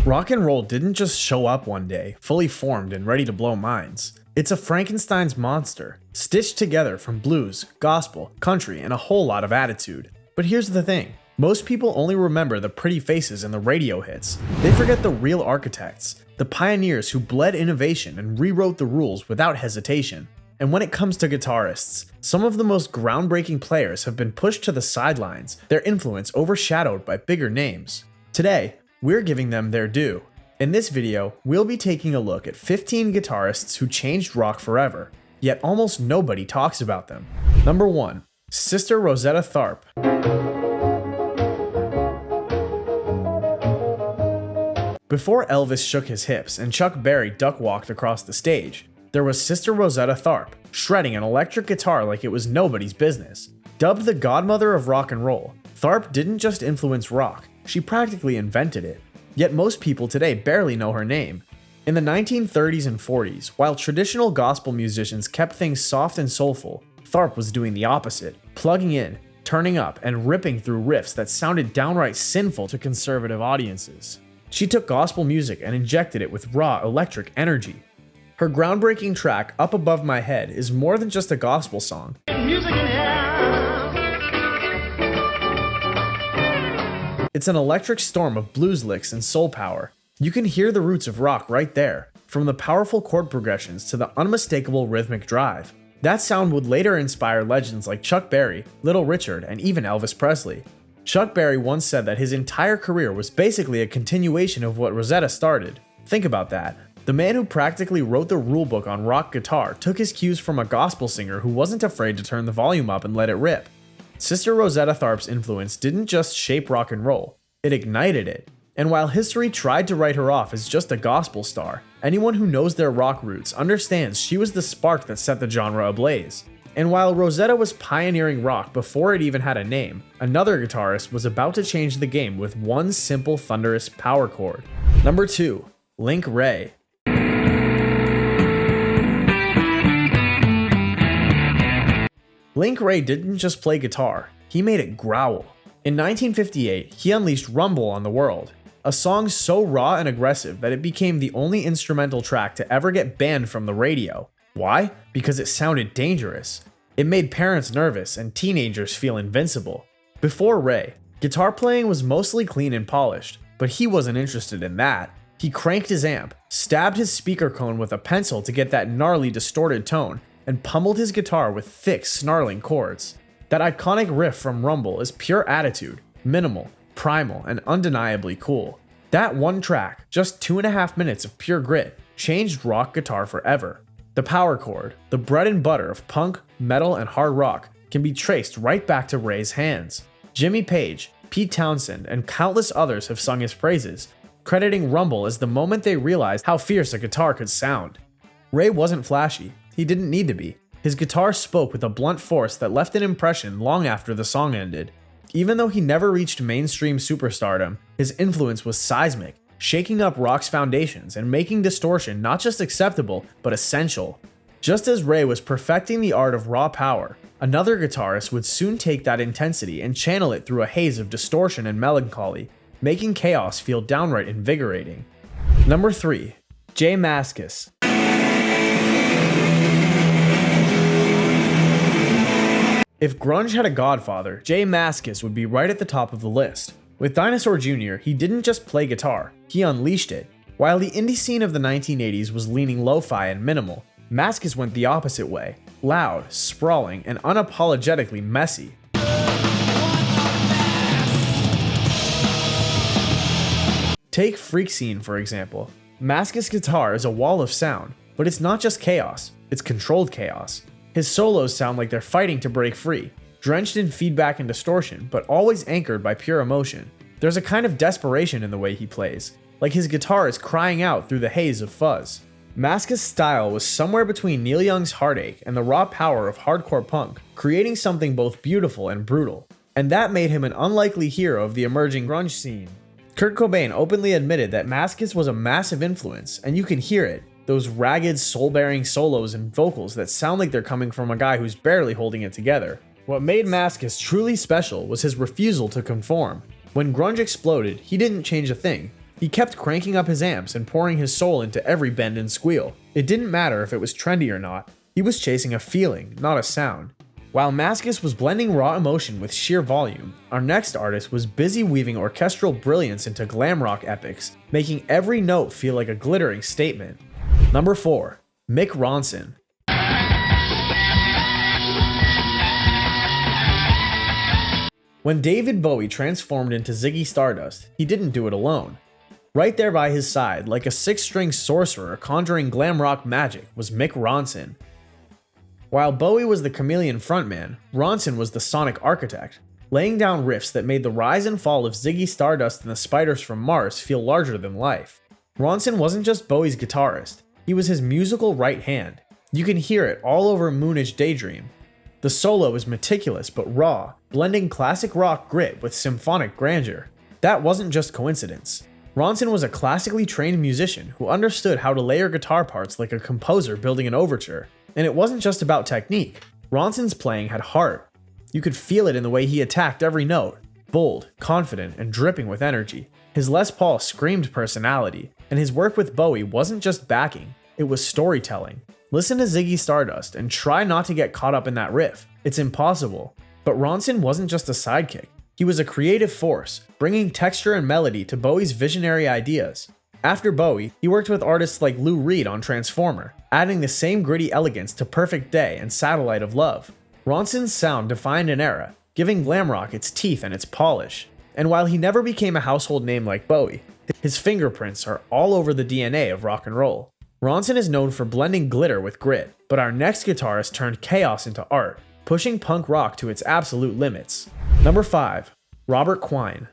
Rock and roll didn't just show up one day, fully formed and ready to blow minds. It's a Frankenstein's monster, stitched together from blues, gospel, country, and a whole lot of attitude. But here's the thing. Most people only remember the pretty faces and the radio hits. They forget the real architects, the pioneers who bled innovation and rewrote the rules without hesitation. And when it comes to guitarists, some of the most groundbreaking players have been pushed to the sidelines, their influence overshadowed by bigger names. Today, we're giving them their due. In this video, we'll be taking a look at 15 guitarists who changed rock forever, yet almost nobody talks about them. Number 1. Sister Rosetta Tharpe. Before Elvis shook his hips and Chuck Berry duck-walked across the stage, there was Sister Rosetta Tharpe, shredding an electric guitar like it was nobody's business. Dubbed the godmother of rock and roll, Tharpe didn't just influence rock, she practically invented it. Yet most people today barely know her name. In the 1930s and 40s, while traditional gospel musicians kept things soft and soulful, Tharpe was doing the opposite, plugging in, turning up, and ripping through riffs that sounded downright sinful to conservative audiences. She took gospel music and injected it with raw electric energy. Her groundbreaking track, Up Above My Head, is more than just a gospel song. It's an electric storm of blues licks and soul power. You can hear the roots of rock right there, from the powerful chord progressions to the unmistakable rhythmic drive. That sound would later inspire legends like Chuck Berry, Little Richard, and even Elvis Presley. Chuck Berry once said that his entire career was basically a continuation of what Rosetta started. Think about that. The man who practically wrote the rulebook on rock guitar took his cues from a gospel singer who wasn't afraid to turn the volume up and let it rip. Sister Rosetta Tharpe's influence didn't just shape rock and roll, it ignited it. And while history tried to write her off as just a gospel star, anyone who knows their rock roots understands she was the spark that set the genre ablaze. And while Rosetta was pioneering rock before it even had a name, another guitarist was about to change the game with one simple thunderous power chord. Number 2. Wray. Wray didn't just play guitar, he made it growl. In 1958, he unleashed Rumble on the world, a song so raw and aggressive that it became the only instrumental track to ever get banned from the radio. Why? Because it sounded dangerous. It made parents nervous and teenagers feel invincible. Before Wray, guitar playing was mostly clean and polished, but he wasn't interested in that. He cranked his amp, stabbed his speaker cone with a pencil to get that gnarly distorted tone, and pummeled his guitar with thick, snarling chords. That iconic riff from Rumble is pure attitude, minimal, primal, and undeniably cool. That one track, just 2.5 minutes of pure grit, changed rock guitar forever. The power chord, the bread and butter of punk, metal, and hard rock, can be traced right back to Wray's hands. Jimmy Page, Pete Townshend, and countless others have sung his praises, crediting Rumble as the moment they realized how fierce a guitar could sound. Wray wasn't flashy. He didn't need to be. His guitar spoke with a blunt force that left an impression long after the song ended. Even though he never reached mainstream superstardom, his influence was seismic, shaking up rock's foundations and making distortion not just acceptable, but essential. Just as Wray was perfecting the art of raw power, another guitarist would soon take that intensity and channel it through a haze of distortion and melancholy, making chaos feel downright invigorating. Number 3. Mascis. If grunge had a godfather, Mascis would be right at the top of the list. With Dinosaur Jr., he didn't just play guitar, he unleashed it. While the indie scene of the 1980s was leaning lo-fi and minimal, Mascis went the opposite way, loud, sprawling, and unapologetically messy. Take Freak Scene for example. Mascis' guitar is a wall of sound, but it's not just chaos, it's controlled chaos. His solos sound like they're fighting to break free, drenched in feedback and distortion, but always anchored by pure emotion. There's a kind of desperation in the way he plays, like his guitar is crying out through the haze of fuzz. Mascis' style was somewhere between Neil Young's Heartache and the raw power of hardcore punk, creating something both beautiful and brutal. And that made him an unlikely hero of the emerging grunge scene. Kurt Cobain openly admitted that Mascis was a massive influence, and you can hear it. Those ragged, soul-bearing solos and vocals that sound like they're coming from a guy who's barely holding it together. What made Mascis truly special was his refusal to conform. When grunge exploded, he didn't change a thing. He kept cranking up his amps and pouring his soul into every bend and squeal. It didn't matter if it was trendy or not. He was chasing a feeling, not a sound. While Mascis was blending raw emotion with sheer volume, our next artist was busy weaving orchestral brilliance into glam rock epics, making every note feel like a glittering statement. Number 4. Mick Ronson. When David Bowie transformed into Ziggy Stardust, he didn't do it alone. Right there by his side, like a 6-string sorcerer conjuring glam rock magic, was Mick Ronson. While Bowie was the chameleon frontman, Ronson was the sonic architect, laying down riffs that made the rise and fall of Ziggy Stardust and the Spiders from Mars feel larger than life. Ronson wasn't just Bowie's guitarist, he was his musical right hand. You can hear it all over Moonish Daydream. The solo is meticulous but raw, blending classic rock grit with symphonic grandeur. That wasn't just coincidence. Ronson was a classically trained musician who understood how to layer guitar parts like a composer building an overture. And it wasn't just about technique. Ronson's playing had heart. You could feel it in the way he attacked every note. Bold, confident, and dripping with energy. His Les Paul screamed personality, and his work with Bowie wasn't just backing, it was storytelling. Listen to Ziggy Stardust and try not to get caught up in that riff. It's impossible. But Ronson wasn't just a sidekick. He was a creative force, bringing texture and melody to Bowie's visionary ideas. After Bowie, he worked with artists like Lou Reed on Transformer, adding the same gritty elegance to Perfect Day and Satellite of Love. Ronson's sound defined an era, giving glam rock its teeth and its polish. And while he never became a household name like Bowie, his fingerprints are all over the DNA of rock and roll. Ronson is known for blending glitter with grit, but our next guitarist turned chaos into art, pushing punk rock to its absolute limits. Number 5. Robert Quine.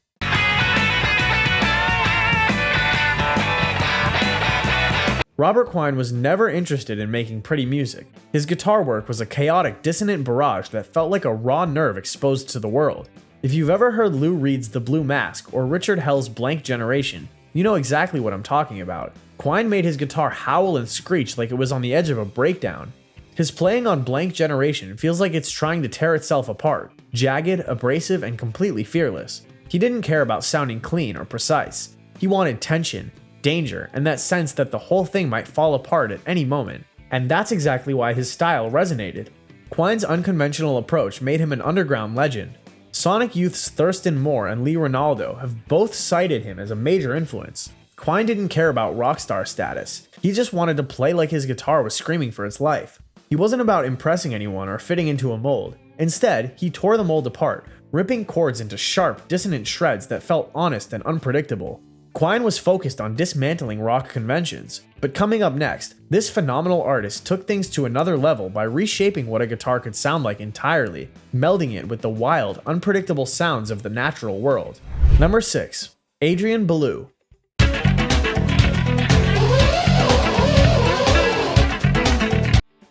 Robert Quine was never interested in making pretty music. His guitar work was a chaotic, dissonant barrage that felt like a raw nerve exposed to the world. If you've ever heard Lou Reed's The Blue Mask or Richard Hell's Blank Generation, you know exactly what I'm talking about. Quine made his guitar howl and screech like it was on the edge of a breakdown. His playing on Blank Generation feels like it's trying to tear itself apart, jagged, abrasive, and completely fearless. He didn't care about sounding clean or precise. He wanted tension, danger, and that sense that the whole thing might fall apart at any moment. And that's exactly why his style resonated. Quine's unconventional approach made him an underground legend. Sonic Youth's Thurston Moore and Lee Ronaldo have both cited him as a major influence. Quine didn't care about rockstar status. He just wanted to play like his guitar was screaming for its life. He wasn't about impressing anyone or fitting into a mold. Instead, he tore the mold apart, ripping chords into sharp, dissonant shreds that felt honest and unpredictable. Quine was focused on dismantling rock conventions, but coming up next, this phenomenal artist took things to another level by reshaping what a guitar could sound like entirely, melding it with the wild, unpredictable sounds of the natural world. Number 6. Adrian Belew.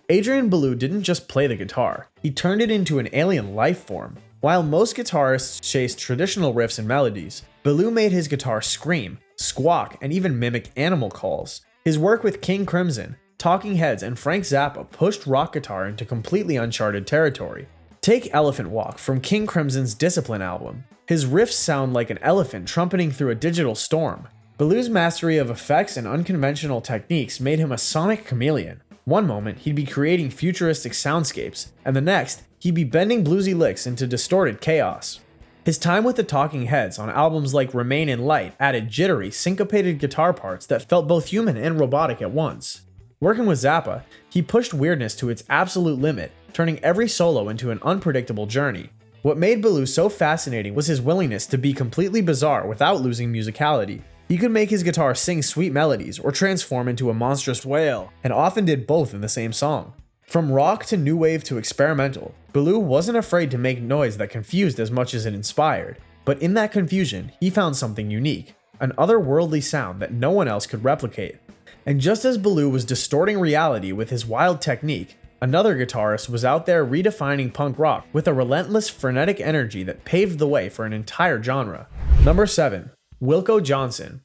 Adrian Belew didn't just play the guitar, he turned it into an alien life form. While most guitarists chased traditional riffs and melodies, Belew made his guitar scream, squawk, and even mimic animal calls. His work with King Crimson, Talking Heads, and Frank Zappa pushed rock guitar into completely uncharted territory. Take Elephant Walk from King Crimson's Discipline album. His riffs sound like an elephant trumpeting through a digital storm. Belew's mastery of effects and unconventional techniques made him a sonic chameleon. One moment, he'd be creating futuristic soundscapes, and the next, he'd be bending bluesy licks into distorted chaos. His time with the Talking Heads on albums like Remain in Light added jittery, syncopated guitar parts that felt both human and robotic at once. Working with Zappa, he pushed weirdness to its absolute limit, turning every solo into an unpredictable journey. What made Belew so fascinating was his willingness to be completely bizarre without losing musicality. He could make his guitar sing sweet melodies or transform into a monstrous wail, and often did both in the same song. From rock to new wave to experimental, Belew wasn't afraid to make noise that confused as much as it inspired. But in that confusion, he found something unique, an otherworldly sound that no one else could replicate. And just as Belew was distorting reality with his wild technique, another guitarist was out there redefining punk rock with a relentless, frenetic energy that paved the way for an entire genre. Number 7. Wilko Johnson.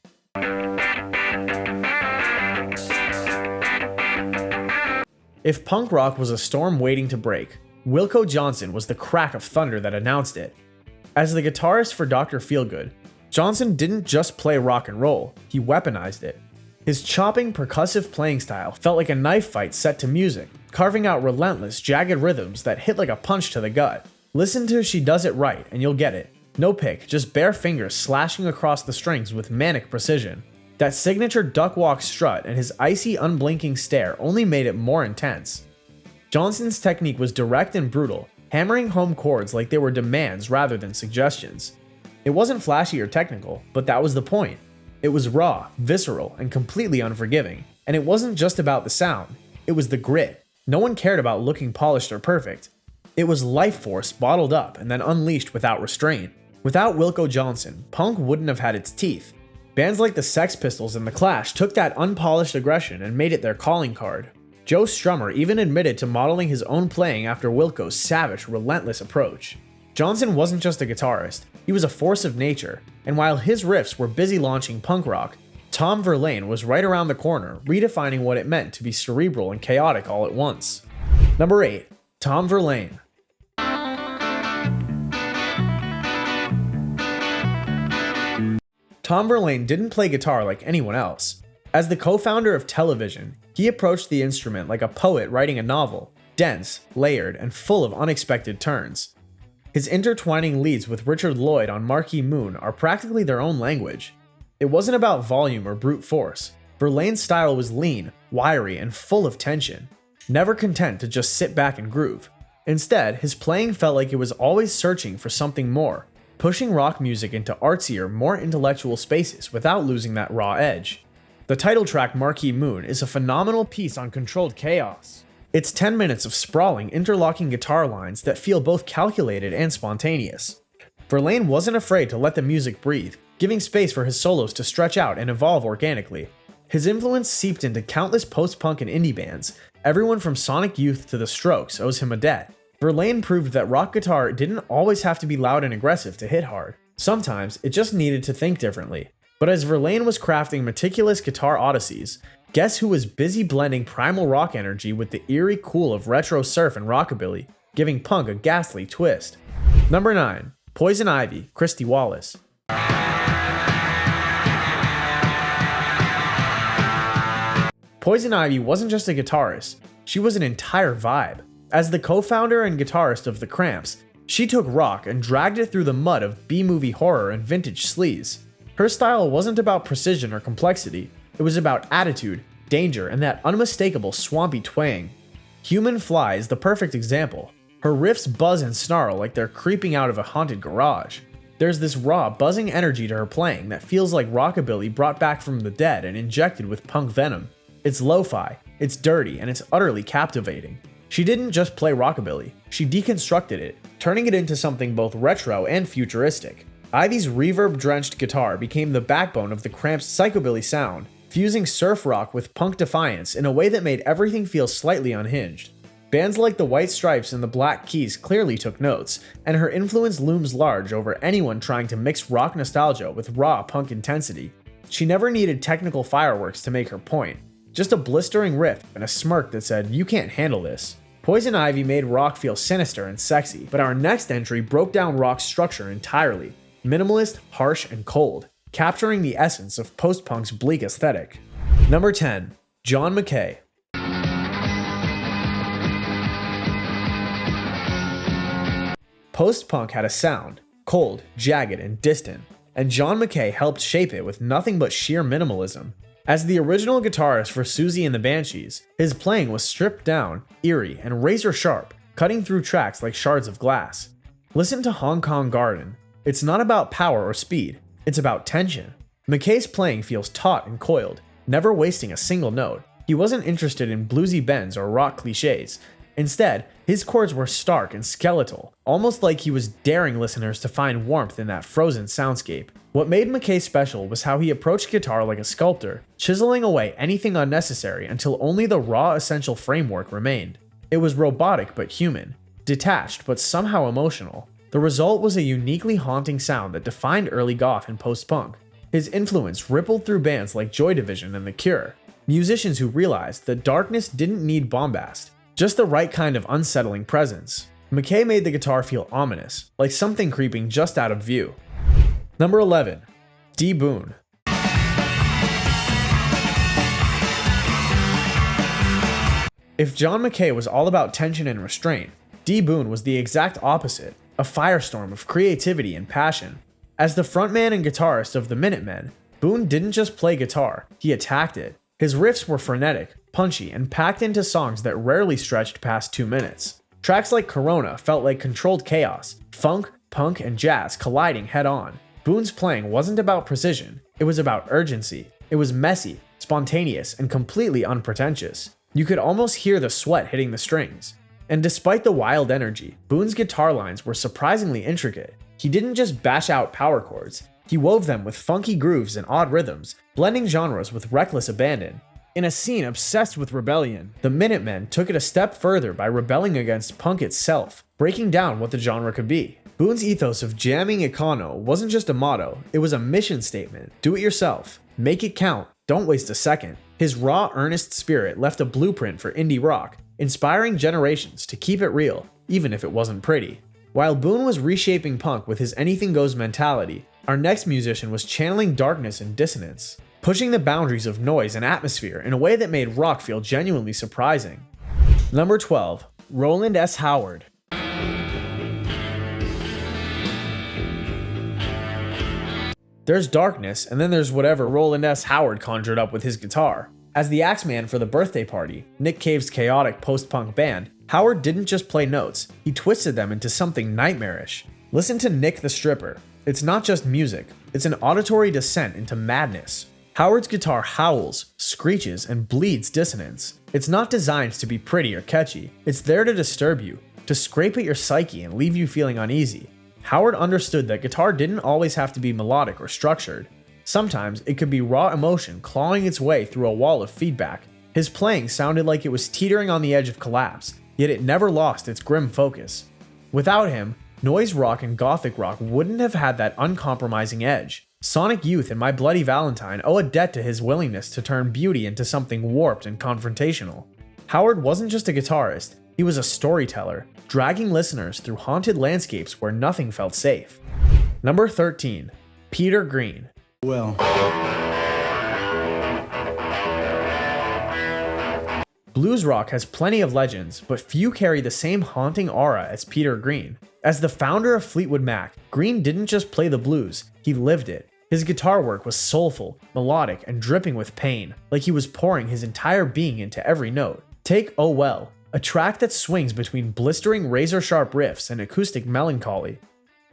If punk rock was a storm waiting to break, Wilko Johnson was the crack of thunder that announced it. As the guitarist for Dr. Feelgood, Johnson didn't just play rock and roll, he weaponized it. His chopping, percussive playing style felt like a knife fight set to music, carving out relentless, jagged rhythms that hit like a punch to the gut. Listen to She Does It Right and you'll get it. No pick, just bare fingers slashing across the strings with manic precision. That signature duck walk strut and his icy, unblinking stare only made it more intense. Johnson's technique was direct and brutal, hammering home chords like they were demands rather than suggestions. It wasn't flashy or technical, but that was the point. It was raw, visceral, and completely unforgiving. And it wasn't just about the sound, it was the grit. No one cared about looking polished or perfect. It was life force bottled up and then unleashed without restraint. Without Wilko Johnson, punk wouldn't have had its teeth. Bands like the Sex Pistols and The Clash took that unpolished aggression and made it their calling card. Joe Strummer even admitted to modeling his own playing after Wilko's savage, relentless approach. Johnson wasn't just a guitarist, he was a force of nature, and while his riffs were busy launching punk rock, Tom Verlaine was right around the corner, redefining what it meant to be cerebral and chaotic all at once. Number 8. Tom Verlaine. Tom Verlaine didn't play guitar like anyone else. As the co-founder of television, he approached the instrument like a poet writing a novel, dense, layered, and full of unexpected turns. His intertwining leads with Richard Lloyd on Marquee Moon are practically their own language. It wasn't about volume or brute force. Verlaine's style was lean, wiry, and full of tension, never content to just sit back and groove. Instead, his playing felt like it was always searching for something more, pushing rock music into artsier, more intellectual spaces without losing that raw edge. The title track Marquee Moon is a phenomenal piece on controlled chaos. It's 10 minutes of sprawling, interlocking guitar lines that feel both calculated and spontaneous. Verlaine wasn't afraid to let the music breathe, giving space for his solos to stretch out and evolve organically. His influence seeped into countless post-punk and indie bands. Everyone from Sonic Youth to The Strokes owes him a debt. Verlaine proved that rock guitar didn't always have to be loud and aggressive to hit hard. Sometimes it just needed to think differently. But as Verlaine was crafting meticulous guitar odysseys, guess who was busy blending primal rock energy with the eerie cool of retro surf and rockabilly, giving punk a ghastly twist. Number 9. Poison Ivy, Kristy Wallace. Poison Ivy wasn't just a guitarist, she was an entire vibe. As the co-founder and guitarist of The Cramps, she took rock and dragged it through the mud of B-movie horror and vintage sleaze. Her style wasn't about precision or complexity, it was about attitude, danger, and that unmistakable swampy twang. Human Fly is the perfect example. Her riffs buzz and snarl like they're creeping out of a haunted garage. There's this raw, buzzing energy to her playing that feels like rockabilly brought back from the dead and injected with punk venom. It's lo-fi, it's dirty, and it's utterly captivating. She didn't just play rockabilly, she deconstructed it, turning it into something both retro and futuristic. Ivy's reverb-drenched guitar became the backbone of the Cramps' psychobilly sound, fusing surf rock with punk defiance in a way that made everything feel slightly unhinged. Bands like the White Stripes and the Black Keys clearly took notes, and her influence looms large over anyone trying to mix rock nostalgia with raw punk intensity. She never needed technical fireworks to make her point, just a blistering riff and a smirk that said, "You can't handle this." Poison Ivy made rock feel sinister and sexy, but our next entry broke down rock's structure entirely. Minimalist, harsh, and cold, capturing the essence of post-punk's bleak aesthetic. Number 10. John McKay. Post-punk had a sound, cold, jagged, and distant, and John McKay helped shape it with nothing but sheer minimalism. As the original guitarist for Susie and the Banshees, his playing was stripped down, eerie, and razor-sharp, cutting through tracks like shards of glass. Listen to Hong Kong Garden. It's not about power or speed, it's about tension. McKay's playing feels taut and coiled, never wasting a single note. He wasn't interested in bluesy bends or rock cliches. Instead, his chords were stark and skeletal, almost like he was daring listeners to find warmth in that frozen soundscape. What made McKay special was how he approached guitar like a sculptor, chiseling away anything unnecessary until only the raw essential framework remained. It was robotic but human, detached but somehow emotional. The result was a uniquely haunting sound that defined early goth and post-punk. His influence rippled through bands like Joy Division and The Cure, musicians who realized that darkness didn't need bombast, just the right kind of unsettling presence. McKay made the guitar feel ominous, like something creeping just out of view. Number 11. D. Boon. If John McKay was all about tension and restraint, D. Boon was the exact opposite, a firestorm of creativity and passion. As the frontman and guitarist of the Minutemen, Boon didn't just play guitar, he attacked it. His riffs were frenetic, punchy, and packed into songs that rarely stretched past 2 minutes. Tracks like Corona felt like controlled chaos, funk, punk, and jazz colliding head-on. Boon's playing wasn't about precision, it was about urgency. It was messy, spontaneous, and completely unpretentious. You could almost hear the sweat hitting the strings. And despite the wild energy, Boon's guitar lines were surprisingly intricate. He didn't just bash out power chords, he wove them with funky grooves and odd rhythms, blending genres with reckless abandon. In a scene obsessed with rebellion, the Minutemen took it a step further by rebelling against punk itself, breaking down what the genre could be. Boon's ethos of jamming econo wasn't just a motto, it was a mission statement. Do it yourself, make it count, don't waste a second. His raw, earnest spirit left a blueprint for indie rock, inspiring generations to keep it real, even if it wasn't pretty. While Boon was reshaping punk with his anything goes mentality, our next musician was channeling darkness and dissonance, pushing the boundaries of noise and atmosphere in a way that made rock feel genuinely surprising. Number 12. Rowland S. Howard. There's darkness, and then there's whatever Rowland S. Howard conjured up with his guitar. As the axeman for the birthday party, Nick Cave's chaotic post-punk band, Howard didn't just play notes, he twisted them into something nightmarish. Listen to Nick the Stripper. It's not just music, it's an auditory descent into madness. Howard's guitar howls, screeches, and bleeds dissonance. It's not designed to be pretty or catchy, it's there to disturb you, to scrape at your psyche and leave you feeling uneasy. Howard understood that guitar didn't always have to be melodic or structured. Sometimes it could be raw emotion clawing its way through a wall of feedback. His playing sounded like it was teetering on the edge of collapse, yet it never lost its grim focus. Without him, noise rock and gothic rock wouldn't have had that uncompromising edge. Sonic Youth and My Bloody Valentine owe a debt to his willingness to turn beauty into something warped and confrontational. Howard wasn't just a guitarist, he was a storyteller, dragging listeners through haunted landscapes where nothing felt safe. Number 13. Peter Green. Well. Blues rock has plenty of legends, but few carry the same haunting aura as Peter Green. As the founder of Fleetwood Mac, Green didn't just play the blues, he lived it. His guitar work was soulful, melodic, and dripping with pain, like he was pouring his entire being into every note. Take Oh Well, a track that swings between blistering razor-sharp riffs and acoustic melancholy.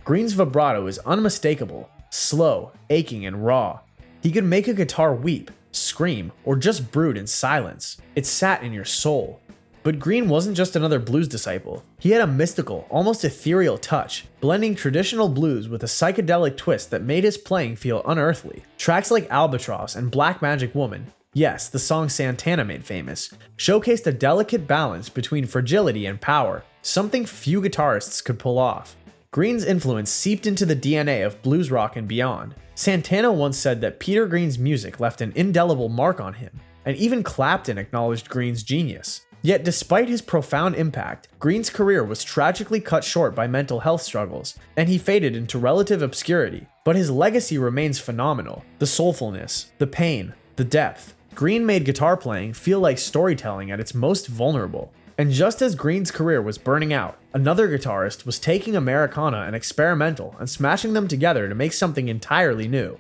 Green's vibrato is unmistakable, slow, aching, and raw. He could make a guitar weep, scream, or just brood in silence. It sat in your soul. But Green wasn't just another blues disciple. He had a mystical, almost ethereal touch, blending traditional blues with a psychedelic twist that made his playing feel unearthly. Tracks like Albatross and Black Magic Woman, yes, the song Santana made famous, showcased a delicate balance between fragility and power, something few guitarists could pull off. Green's influence seeped into the DNA of blues rock and beyond. Santana once said that Peter Green's music left an indelible mark on him, and even Clapton acknowledged Green's genius. Yet despite his profound impact, Green's career was tragically cut short by mental health struggles, and he faded into relative obscurity. But his legacy remains phenomenal. The soulfulness, the pain, the depth. Green made guitar playing feel like storytelling at its most vulnerable. And just as Green's career was burning out, another guitarist was taking Americana and experimental and smashing them together to make something entirely new.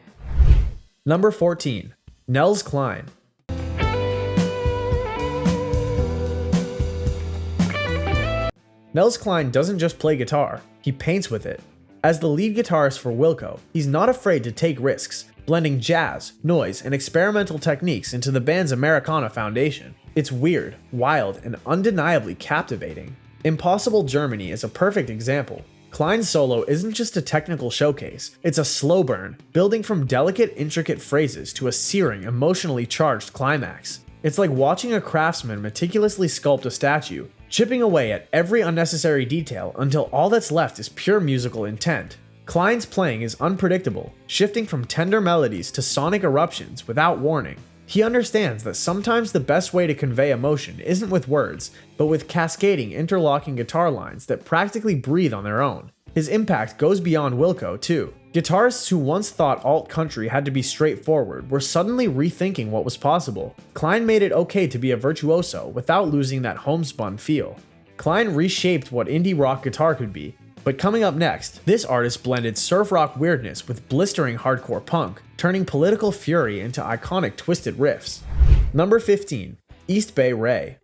Number 14. Nels Cline. Nels Cline doesn't just play guitar, he paints with it. As the lead guitarist for Wilko, he's not afraid to take risks, blending jazz, noise, and experimental techniques into the band's Americana foundation. It's weird, wild, and undeniably captivating. Impossible Germany is a perfect example. Cline's solo isn't just a technical showcase, it's a slow burn, building from delicate, intricate phrases to a searing, emotionally charged climax. It's like watching a craftsman meticulously sculpt a statue, chipping away at every unnecessary detail until all that's left is pure musical intent. Cline's playing is unpredictable, shifting from tender melodies to sonic eruptions without warning. He understands that sometimes the best way to convey emotion isn't with words, but with cascading, interlocking guitar lines that practically breathe on their own. His impact goes beyond Wilko, too. Guitarists who once thought alt-country had to be straightforward were suddenly rethinking what was possible. Cline made it okay to be a virtuoso without losing that homespun feel. Cline reshaped what indie rock guitar could be. But coming up next, this artist blended surf rock weirdness with blistering hardcore punk, turning political fury into iconic twisted riffs. Number 15. East Bay Wray.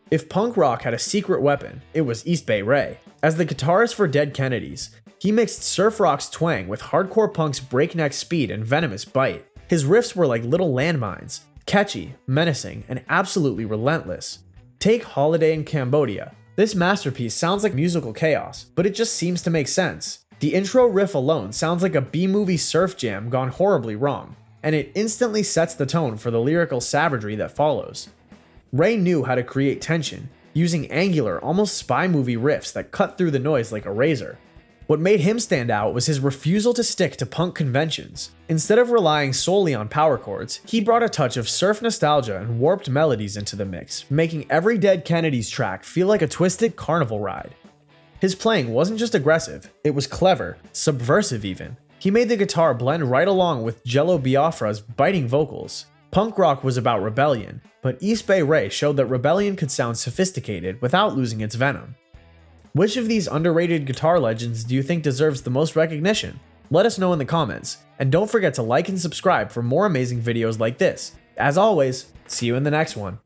If punk rock had a secret weapon, it was East Bay Wray. As the guitarist for Dead Kennedys, he mixed surf rock's twang with hardcore punk's breakneck speed and venomous bite. His riffs were like little landmines, catchy, menacing, and absolutely relentless. Take Holiday in Cambodia. This masterpiece sounds like musical chaos, but it just seems to make sense. The intro riff alone sounds like a B-movie surf jam gone horribly wrong, and it instantly sets the tone for the lyrical savagery that follows. Wray knew how to create tension, using angular, almost spy movie riffs that cut through the noise like a razor. What made him stand out was his refusal to stick to punk conventions. Instead of relying solely on power chords, he brought a touch of surf nostalgia and warped melodies into the mix, making every Dead Kennedys track feel like a twisted carnival ride. His playing wasn't just aggressive, it was clever, subversive even. He made the guitar blend right along with Jello Biafra's biting vocals. Punk rock was about rebellion, but East Bay Wray showed that rebellion could sound sophisticated without losing its venom. Which of these underrated guitar legends do you think deserves the most recognition? Let us know in the comments, and don't forget to like and subscribe for more amazing videos like this. As always, see you in the next one.